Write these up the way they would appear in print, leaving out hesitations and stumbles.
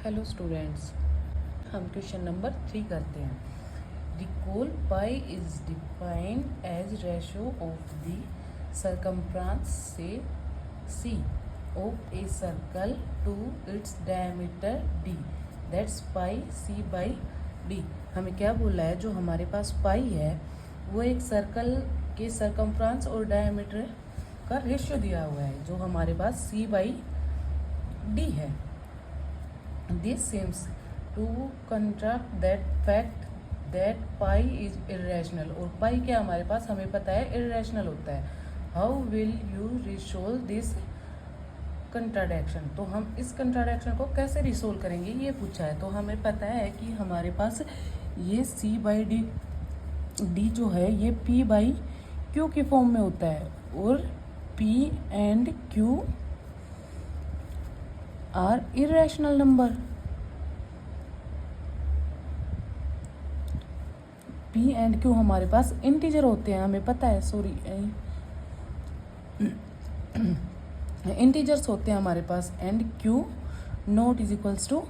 Hello students, हम question number 3 करते हैं। Recall pi is defined as ratio of the circumference say c of a circle to its diameter d, that's pi c by d. हमें क्या बोला है, जो हमारे पास पाई है वो एक सर्कल के सर्कमफ्रेंस और डायमीटर का रेशियो दिया हुआ है, जो हमारे पास सी बाई डी है। This seems to contradict that fact that pi is irrational। और पाई क्या हमारे पास हमें पता है irrational होता है। How will you resolve this contradiction? तो हम इस contradiction को कैसे रिसोल्व करेंगे ये पूछा है। तो हमें पता है कि हमारे पास ये c बाई डी जो है ये p बाई क्यू की फॉर्म में होता है, और p and q are irrational number. p and q हमारे पास इंटीजर होते हैं, हमें पता है, इंटीजर्स होते हैं हमारे पास, and q not is equals to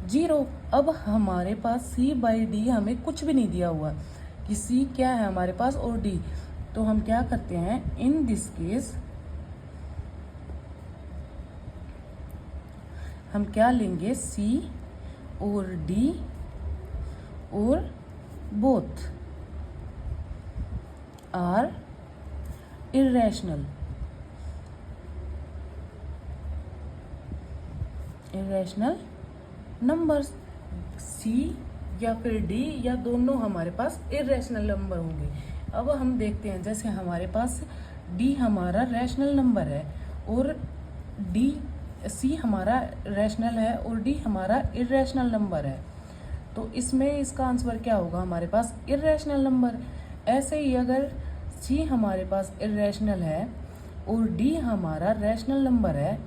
0। अब हमारे पास c बाई डी हमें कुछ भी नहीं दिया हुआ कि c क्या है हमारे पास और d। तो हम क्या करते हैं, इन दिस केस हम क्या लेंगे, C और D और both are irrational numbers. C या फिर D या दोनों हमारे पास इरेशनल नंबर होंगे। अब हम देखते हैं, जैसे हमारे पास D हमारा रैशनल नंबर है और C हमारा रैशनल है और D हमारा इरेशनल नंबर है, तो इसमें इसका आंसर क्या होगा, हमारे पास इरेशनल नंबर। ऐसे ही अगर C हमारे पास इरेशनल है और D हमारा रैशनल नंबर है,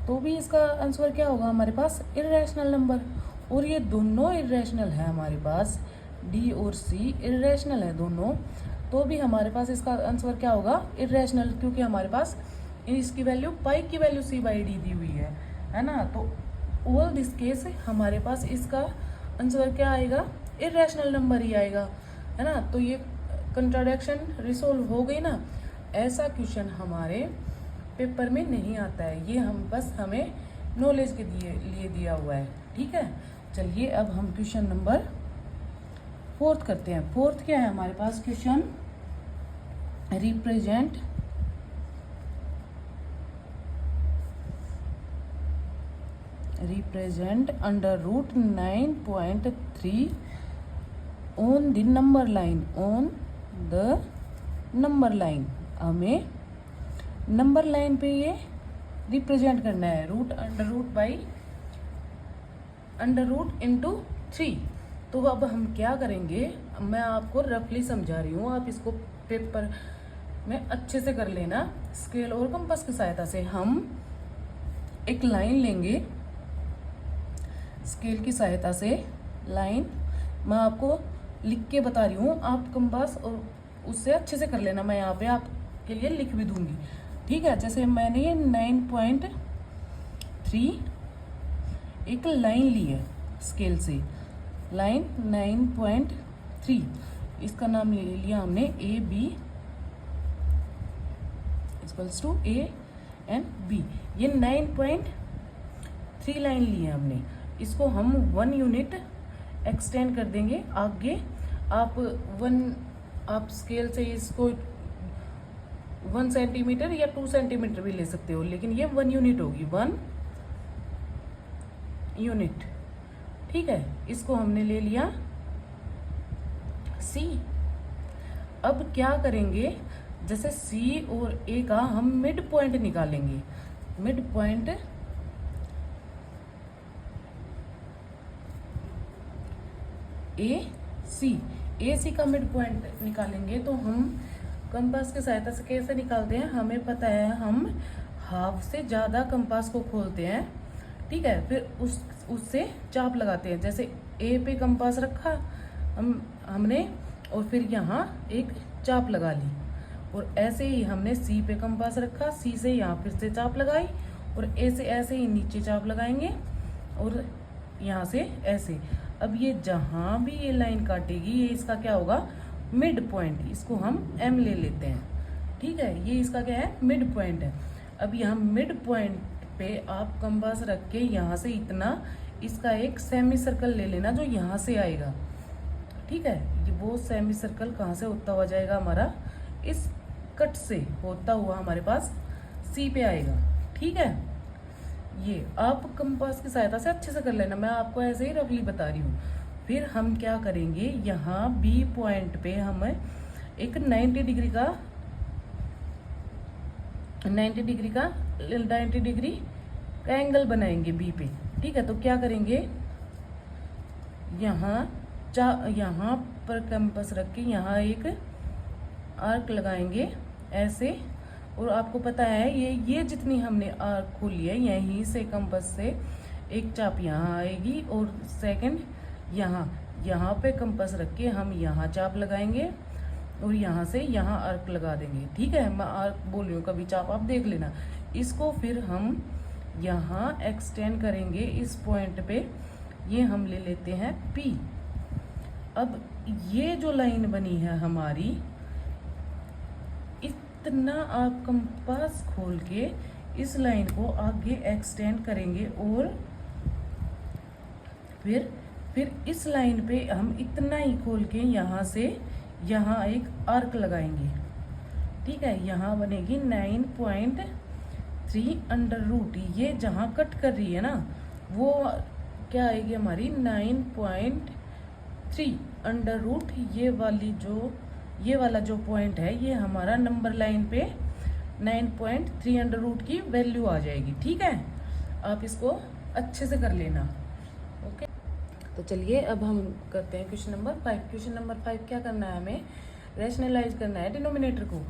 तो भी इसका आंसर क्या होगा, हमारे पास इरेशनल नंबर। और ये दोनों इरेशनल है हमारे पास, D और C इरेशनल है दोनों, तो भी हमारे पास इसका आंसर क्या होगा, इरेशनल, क्योंकि हमारे पास इसकी वैल्यू पाई की वैल्यू सी बाई डी दी हुई है ना। तो ऑल दिस केस हमारे पास इसका आंसर क्या आएगा, इरेशनल नंबर ही आएगा, है ना। तो ये कंट्राडिक्शन रिसोल्व हो गई ना। ऐसा क्वेश्चन हमारे पेपर में नहीं आता है, ये हम बस हमें नॉलेज के लिए दिया हुआ है, ठीक है। चलिए अब हम क्वेश्चन नंबर 4 करते हैं। 4 क्या है हमारे पास question, represent under root 9.3 on the number line. हमें नंबर लाइन पे ये रिप्रेजेंट करना है, रूट अंडर रूट इंटू 3। तो अब हम क्या करेंगे, मैं आपको रफली समझा रही हूँ, आप इसको पेपर में अच्छे से कर लेना। स्केल और कंपास की सहायता से हम एक लाइन लेंगे, स्केल की सहायता से लाइन, मैं आपको लिख के बता रही हूँ, आप कंपास और उससे अच्छे से कर लेना, मैं यहाँ पे आपके लिए लिख भी दूंगी, ठीक है। जैसे मैंने ये 9.3 एक लाइन ली है स्केल से, लाइन 9.3, इसका नाम ले लिया हमने A B equals to A and B. ये 9.3 लाइन ली है हमने, इसको हम 1 यूनिट एक्सटेंड कर देंगे आगे। आप स्केल से इसको 1 सेंटीमीटर या 2 सेंटीमीटर भी ले सकते हो, लेकिन ये 1 यूनिट होगी, 1 यूनिट, ठीक है। इसको हमने ले लिया C। अब क्या करेंगे, जैसे C और A का हम मिड पॉइंट निकालेंगे, मिड पॉइंट ए सी का मिड पॉइंट निकालेंगे। तो हम कंपास की सहायता से कैसे निकालते हैं, हमें पता है, हम हाफ से ज़्यादा कंपास को खोलते हैं, ठीक है, फिर उससे चाप लगाते हैं। जैसे ए पे कंपास रखा हमने और फिर यहाँ एक चाप लगा ली, और ऐसे ही हमने सी पे कंपास रखा, सी से यहाँ फिर से चाप लगाई, और ए से ऐसे ही नीचे चाप लगाएंगे, और यहाँ से ऐसे। अब ये जहाँ भी ये लाइन काटेगी ये इसका क्या होगा, मिड पॉइंट, इसको हम एम ले लेते हैं, ठीक है। ये इसका क्या है, मिड पॉइंट है। अब यहाँ मिड पॉइंट पे आप कंपास रख के यहाँ से इतना इसका एक सेमी सर्कल ले लेना जो यहाँ से आएगा, ठीक है। वो सेमी सर्कल कहाँ से होता हुआ जाएगा, हमारा इस कट से होता हुआ हमारे पास सी पे आएगा, ठीक है। ये आप कंपास की सहायता से अच्छे से कर लेना, मैं आपको ऐसे ही रफली बता रही हूँ। फिर हम क्या करेंगे, यहाँ बी पॉइंट पे हम एक 90 डिग्री का एंगल बनाएंगे बी पे, ठीक है। तो क्या करेंगे, यहाँ पर कंपास रख के यहाँ एक आर्क लगाएंगे ऐसे। और आपको पता है ये जितनी हमने आर्क खोली है यहीं से कंपास से एक चाप यहाँ आएगी और सेकंड यहाँ पे कंपास रख के हम यहाँ चाप लगाएंगे और यहाँ से यहाँ आर्क लगा देंगे, ठीक है। मैं आर्क बोल रही हूँ, कभी चाप आप देख लेना। इसको फिर हम यहाँ एक्सटेंड करेंगे इस पॉइंट पे, ये हम ले लेते हैं P। अब ये जो लाइन बनी है हमारी, इतना आप कंपास खोल के इस लाइन को आगे एक्सटेंड करेंगे और फिर इस लाइन पे हम इतना ही खोल के यहाँ से यहाँ एक आर्क लगाएंगे, ठीक है। यहाँ बनेगी 9.3 अंडर रूट, ये जहाँ कट कर रही है ना वो क्या आएगी हमारी 9.3 अंडर रूट। ये वाला जो पॉइंट है ये हमारा नंबर लाइन पे 9.3 अंडर रूट की वैल्यू आ जाएगी, ठीक है। आप इसको अच्छे से कर लेना, ओके। तो चलिए अब हम करते हैं क्वेश्चन नंबर 5। क्वेश्चन नंबर 5 क्या करना है, हमें रैशनलाइज करना है डिनोमिनेटर को।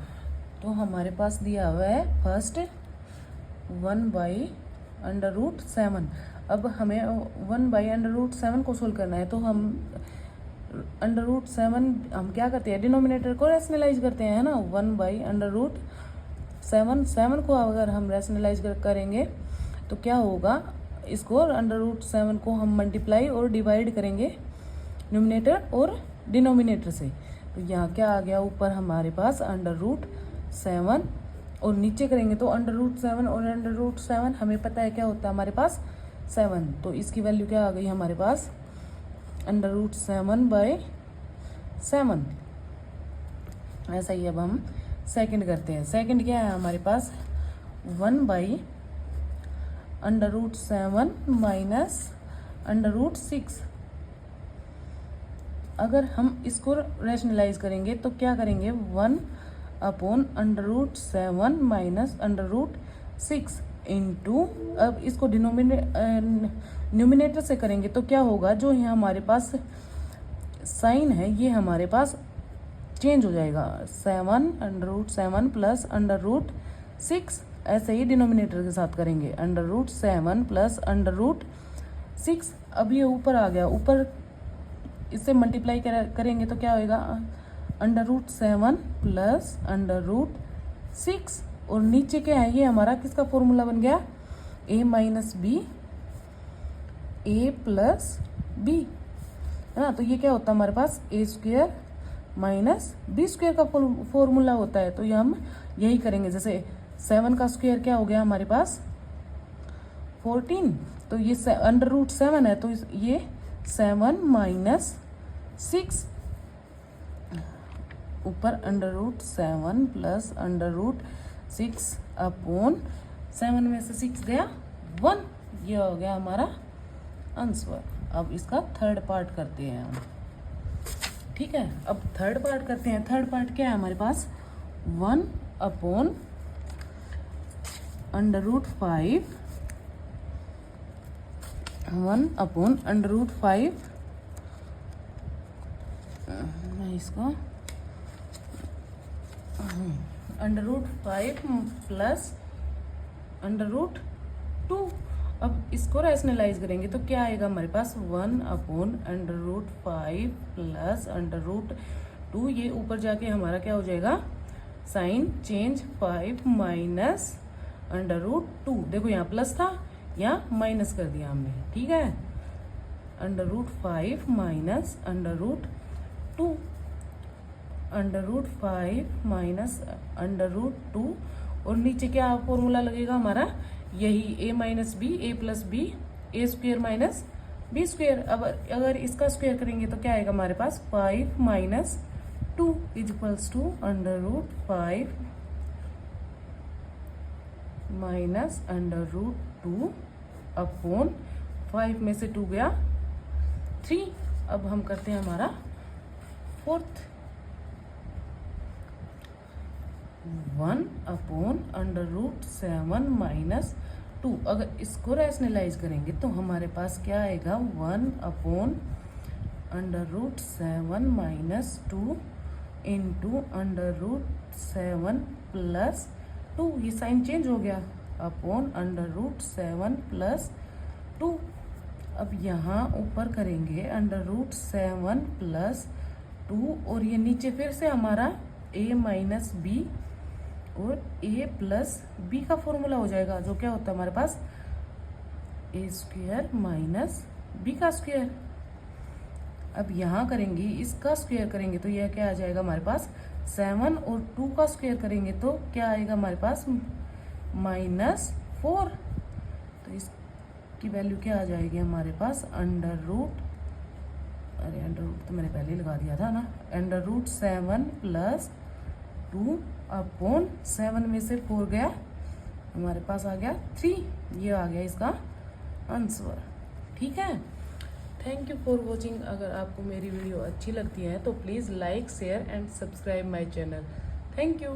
तो हमारे पास दिया हुआ है फर्स्ट 1/√7। अब हमें 1/√7 को सोल्व करना है, तो हम √7 हम क्या करते हैं, डिनोमिनेटर को रैशनलाइज करते हैं, है ना। 1/√7 को अगर हम रैशनलाइज करेंगे तो क्या होगा, इसको √7 को हम मल्टीप्लाई और डिवाइड करेंगे न्यूमिनेटर और डिनोमिनेटर से। तो यहाँ क्या आ गया, ऊपर हमारे पास √7 और नीचे करेंगे तो √7 और √7 हमें पता है क्या होता है हमारे पास 7। तो इसकी वैल्यू क्या आ गई हमारे पास, √7/7। ऐसा ही अब हम सेकंड करते हैं। सेकंड क्या है हमारे पास 1/√7 माइनस √6। अगर हम इसको रैशनलाइज करेंगे तो क्या करेंगे, 1/√7 माइनस √6 इंटू, अब इसको न्यूमिनेटर से करेंगे तो क्या होगा, जो यहाँ हमारे पास साइन है ये हमारे पास चेंज हो जाएगा, 7/√7 प्लस √6। ऐसे ही डिनोमिनेटर के साथ करेंगे, √7 प्लस √6। अब ये ऊपर आ गया, ऊपर इससे मल्टीप्लाई करेंगे तो क्या होएगा, √7 प्लस √6। और नीचे क्या है, ये हमारा किसका फॉर्मूला बन गया, a minus B a plus B, है ना। तो ये क्या होता है हमारे पास a² माइनस b² का फॉर्मूला होता है। तो ये हम यही करेंगे, जैसे 7 का स्क्वायर क्या हो गया हमारे पास 14। तो ये √7 है तो ये 7 माइनस 6 ऊपर √7 प्लस √6 अपॉन 7 में से 6 गया 1। ये हो गया हमारा आंसर। अब इसका थर्ड पार्ट करते हैं हम, ठीक है। अब थर्ड पार्ट करते हैं। थर्ड पार्ट क्या है हमारे पास, 1 अपॉन √5, 1 अपॉन √5, मैं इसको √5 प्लस √2। अब इसको रैशनलाइज करेंगे तो क्या आएगा हमारे पास, 1 अपॉन √5 प्लस √2। ये ऊपर जाके हमारा क्या हो जाएगा, साइन चेंज 5 माइनस √2। देखो यहाँ प्लस था, यहाँ माइनस कर दिया हमने, ठीक है। √5 माइनस √2, √5 माइनस √2, और नीचे क्या फॉर्मूला लगेगा हमारा, यही a minus B, a plus B, A square minus B square. अब अगर इसका स्क्वेयर करेंगे तो क्या आएगा हमारे पास, 5 minus 2 equals to √5 minus √2 upon 5 में से 2 गया 3। अब हम करते हैं हमारा फोर्थ, 1 अपॉन √7 माइनस 2। अगर इसको रैशनलाइज करेंगे तो हमारे पास क्या आएगा, 1 अपॉन √7 माइनस 2 इंटू √7 प्लस 2, ये साइन चेंज हो गया, अपॉन √7 प्लस 2। अब यहाँ ऊपर करेंगे √7 प्लस 2, और ये नीचे फिर से हमारा a माइनस बी और a प्लस बी का फॉर्मूला हो जाएगा, जो क्या होता है हमारे पास, a स्क्वेयर माइनस बी का स्क्वेयर। अब यहाँ करेंगे, इसका स्क्वेयर करेंगे तो यह क्या आ जाएगा हमारे पास, 7, और 2 का स्क्वेयर करेंगे तो क्या आएगा हमारे पास, -4। तो इसकी वैल्यू क्या आ जाएगी हमारे पास, अंडर रूट तो मैंने पहले ही लगा दिया था ना, √7 प्लस 2 अपॉन 7 में से 4 गया, हमारे पास आ गया 3। ये आ गया इसका आंसर। ठीक है, थैंक यू फॉर वॉचिंग। अगर आपको मेरी वीडियो अच्छी लगती है तो please like, share and subscribe my channel. Thank you.